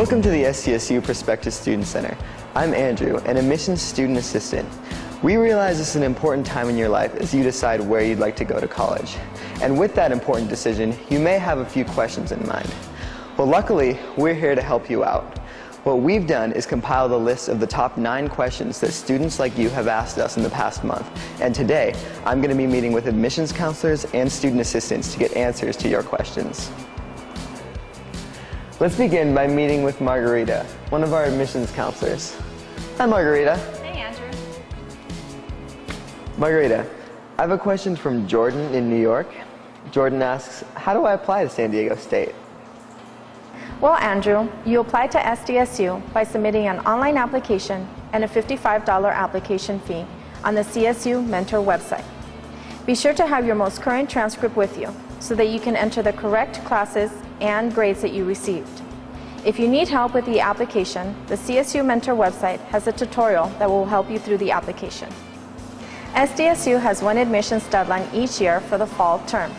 Welcome to the SDSU Prospective Student Center. I'm Andrew, an admissions student assistant. We realize this is an important time in your life as you decide where you'd like to go to college. And with that important decision, you may have a few questions in mind. Well, luckily, we're here to help you out. What we've done is compiled a list of the top 9 questions that students like you have asked us in the past month. And today, I'm going to be meeting with admissions counselors and student assistants to get answers to your questions. Let's begin by meeting with Margarita, one of our admissions counselors. Hi, Margarita. Hey, Andrew. Margarita, I have a question from Jordan in New York. Jordan asks, how do I apply to San Diego State? Well, Andrew, you apply to SDSU by submitting an online application and a $55 application fee on the CSU Mentor website. Be sure to have your most current transcript with you so that you can enter the correct classes and grades that you received. If you need help with the application, the CSU Mentor website has a tutorial that will help you through the application. SDSU has one admissions deadline each year for the fall term.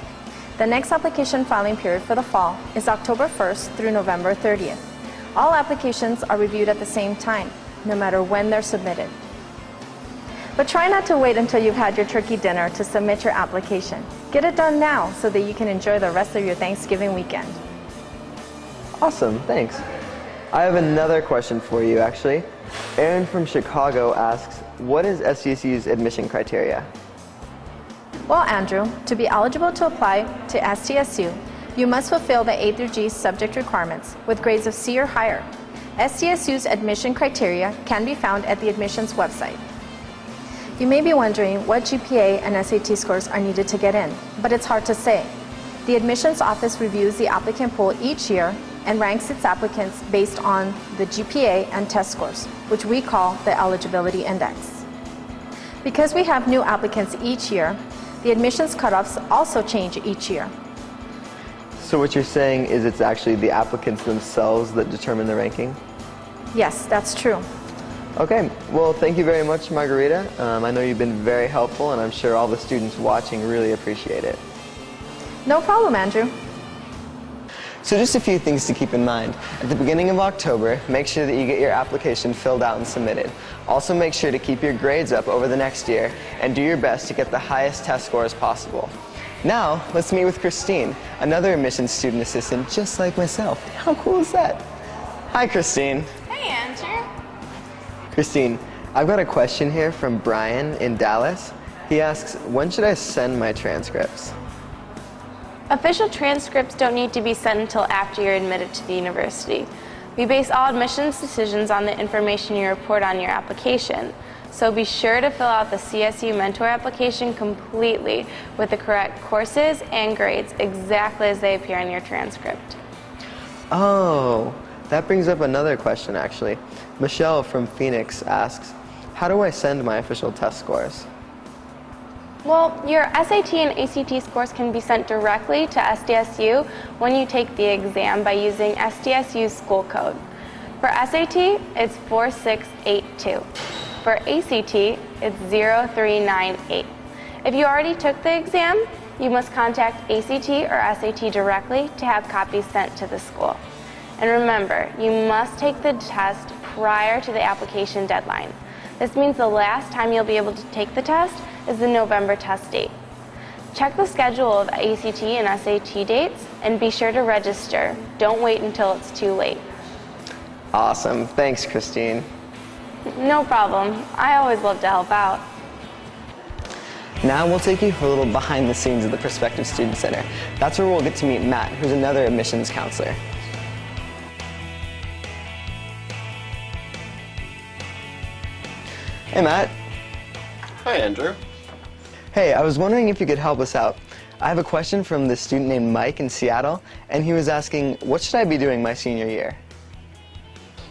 The next application filing period for the fall is October 1st through November 30th. All applications are reviewed at the same time, no matter when they're submitted. But try not to wait until you've had your turkey dinner to submit your application. Get it done now so that you can enjoy the rest of your Thanksgiving weekend. Awesome, thanks. I have another question for you, actually. Aaron from Chicago asks, what is SDSU's admission criteria? Well, Andrew, to be eligible to apply to SDSU, you must fulfill the A through G subject requirements with grades of C or higher. SDSU's admission criteria can be found at the admissions website. You may be wondering what GPA and SAT scores are needed to get in, but it's hard to say. The admissions office reviews the applicant pool each year and ranks its applicants based on the GPA and test scores, which we call the eligibility index. Because we have new applicants each year, the admissions cutoffs also change each year. So what you're saying is it's actually the applicants themselves that determine the ranking? Yes, that's true. Okay, well, thank you very much, Margarita. I know you've been very helpful, and I'm sure all the students watching really appreciate it. No problem, Andrew. So just a few things to keep in mind. At the beginning of October, make sure that you get your application filled out and submitted. Also make sure to keep your grades up over the next year and do your best to get the highest test scores possible. Now, let's meet with Christine, another admissions student assistant just like myself. How cool is that? Hi, Christine. Hey, Andrew. Christine, I've got a question here from Brian in Dallas. He asks, when should I send my transcripts? Official transcripts don't need to be sent until after you're admitted to the university. We base all admissions decisions on the information you report on your application. So be sure to fill out the CSU Mentor application completely with the correct courses and grades exactly as they appear on your transcript. Oh, that brings up another question actually. Michelle from Phoenix asks, how do I send my official test scores? Well, your SAT and ACT scores can be sent directly to SDSU when you take the exam by using SDSU's school code. For SAT, it's 4682. For ACT, it's 0398. If you already took the exam, you must contact ACT or SAT directly to have copies sent to the school. And remember, you must take the test prior to the application deadline. This means the last time you'll be able to take the test is the November test date. Check the schedule of ACT and SAT dates and be sure to register. Don't wait until it's too late. Awesome. Thanks, Christine. No problem. I always love to help out. Now we'll take you for a little behind the scenes of the Prospective Student Center. That's where we'll get to meet Matt, who's another admissions counselor. Hey, Matt. Hi, Andrew. Hey, I was wondering if you could help us out. I have a question from this student named Mike in Seattle, and he was asking, what should I be doing my senior year?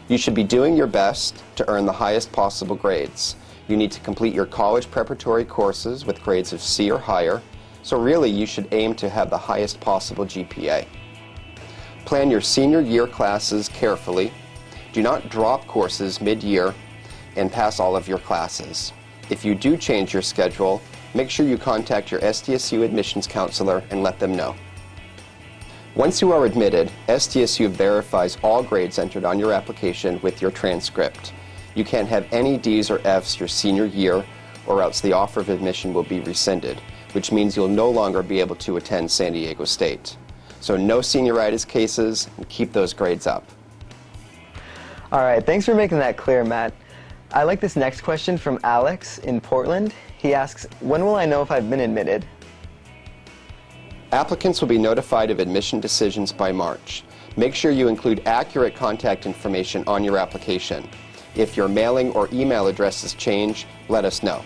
You should be doing your best to earn the highest possible grades. You need to complete your college preparatory courses with grades of C or higher, so really you should aim to have the highest possible GPA. Plan your senior year classes carefully. Do not drop courses mid-year and pass all of your classes. If you do change your schedule, make sure you contact your SDSU admissions counselor and let them know. Once you are admitted, SDSU verifies all grades entered on your application with your transcript. You can't have any D's or F's your senior year, or else the offer of admission will be rescinded, which means you'll no longer be able to attend San Diego State. So no senioritis cases, and keep those grades up. All right, thanks for making that clear, Matt. I like this next question from Alex in Portland. He asks, when will I know if I've been admitted? Applicants will be notified of admission decisions by March. Make sure you include accurate contact information on your application. If your mailing or email addresses change, let us know.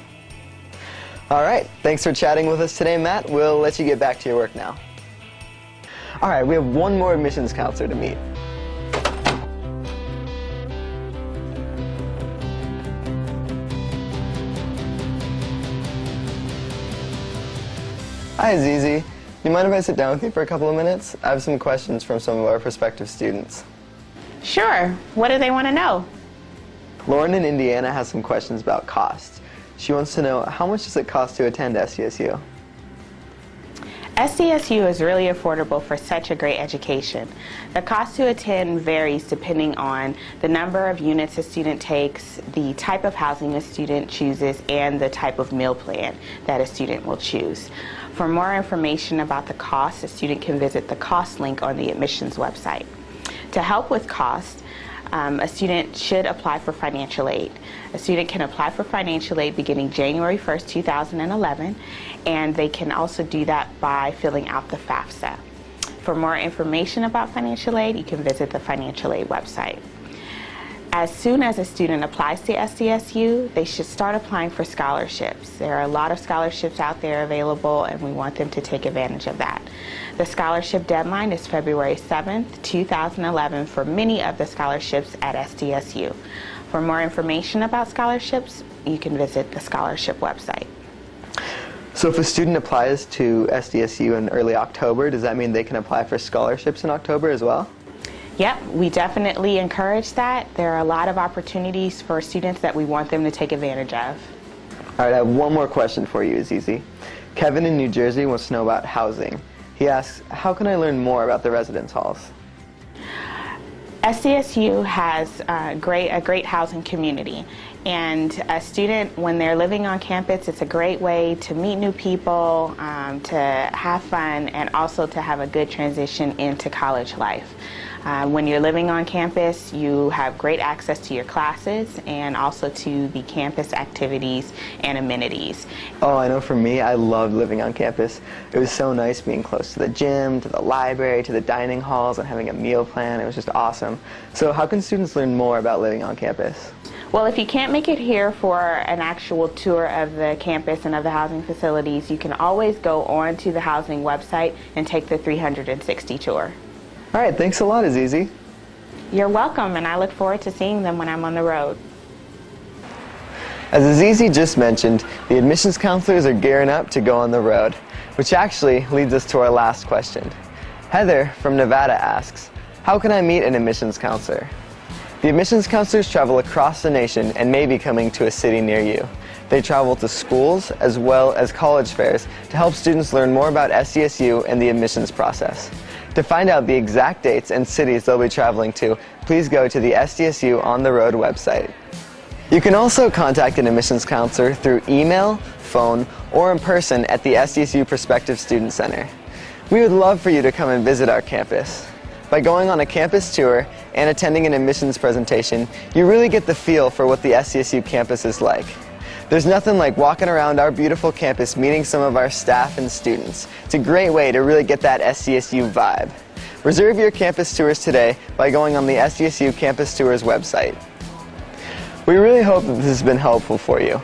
All right, thanks for chatting with us today, Matt. We'll let you get back to your work now. All right, we have one more admissions counselor to meet. Hi, Zizi. Do you mind if I sit down with you for a couple of minutes? I have some questions from some of our prospective students. Sure. What do they want to know? Lauren in Indiana has some questions about cost. She wants to know, how much does it cost to attend SDSU? SDSU is really affordable for such a great education. The cost to attend varies depending on the number of units a student takes, the type of housing a student chooses, and the type of meal plan that a student will choose. For more information about the cost, a student can visit the cost link on the admissions website. To help with cost, a student should apply for financial aid. A student can apply for financial aid beginning January 1st, 2011, and they can also do that by filling out the FAFSA. For more information about financial aid, you can visit the financial aid website. As soon as a student applies to SDSU, they should start applying for scholarships. There are a lot of scholarships out there available, and we want them to take advantage of that. The scholarship deadline is February 7th, 2011 for many of the scholarships at SDSU. For more information about scholarships, you can visit the scholarship website. So if a student applies to SDSU in early October, does that mean they can apply for scholarships in October as well? Yep, we definitely encourage that. There are a lot of opportunities for students that we want them to take advantage of. All right, I have one more question for you, Zizi. Kevin in New Jersey wants to know about housing. He asks, how can I learn more about the residence halls? SDSU has a great housing community, and a student, when they're living on campus, it's a great way to meet new people, to have fun, and also to have a good transition into college life. When you're living on campus, you have great access to your classes and also to the campus activities and amenities. Oh, I know for me, I loved living on campus. It was so nice being close to the gym, to the library, to the dining halls, and having a meal plan. It was just awesome. So how can students learn more about living on campus? Well, if you can't make it here for an actual tour of the campus and of the housing facilities, you can always go on to the housing website and take the 360 tour. All right, thanks a lot, Azizi. You're welcome, and I look forward to seeing them when I'm on the road. As Azizi just mentioned, the admissions counselors are gearing up to go on the road, which actually leads us to our last question. Heather from Nevada asks, how can I meet an admissions counselor? The admissions counselors travel across the nation and may be coming to a city near you. They travel to schools as well as college fairs to help students learn more about SDSU and the admissions process. To find out the exact dates and cities they'll be traveling to, please go to the SDSU On the Road website. You can also contact an admissions counselor through email, phone, or in person at the SDSU Prospective Student Center. We would love for you to come and visit our campus. By going on a campus tour and attending an admissions presentation, you really get the feel for what the SDSU campus is like. There's nothing like walking around our beautiful campus meeting some of our staff and students. It's a great way to really get that SDSU vibe. Reserve your campus tours today by going on the SDSU Campus Tours website. We really hope that this has been helpful for you.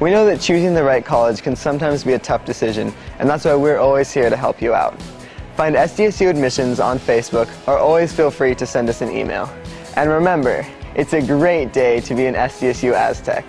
We know that choosing the right college can sometimes be a tough decision, and that's why we're always here to help you out. Find SDSU Admissions on Facebook, or always feel free to send us an email. And remember, it's a great day to be an SDSU Aztec.